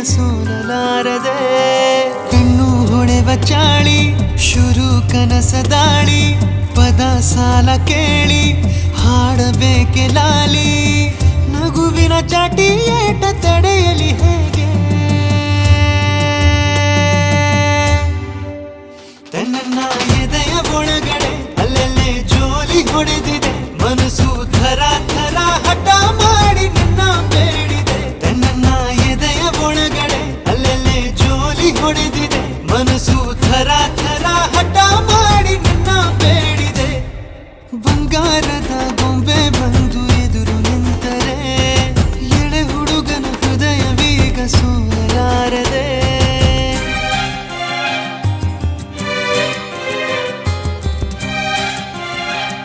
ಸೋಲಲಾರದೆ ಕಣ್ಣು ಹೊಡೆವ ಚಾಳಿ ಶುರು ಕನಸದಾಳಿ ಪದ ಸಾಲ ಕೇಳಿ ಹಾಡಬೇಕೆ ಲಾಲಿ ನಗುವಿನ ಚಾಟಿ ಏಟ ತಡೆಯಲಿ ಹೇಗೆ ತನ್ನ ಎದೆಯ ಒಳಗಡೆ ಅಲ್ಲೆಲ್ಲೇ ಜೋಲಿ ಹೊಡೆದಿದೆ ಮನಸ್ಸು ಥರ ಥರ ಹಠ ಮಾಡಿ ನಿನ್ನ ಬೇಡಿದೆ ತನ್ನ ಎದೆಯ ಒಳಗಡೆ ಅಲ್ಲೆಲ್ಲೇ ಜೋಲಿ ಹೊಡೆದಿದೆ ಮನಸ್ಸು ಥರ ಥರ ಹಠ ಮಾಡಿ ನಿನ್ನ ಬೇಡಿದೆ ಬಂಗಾರ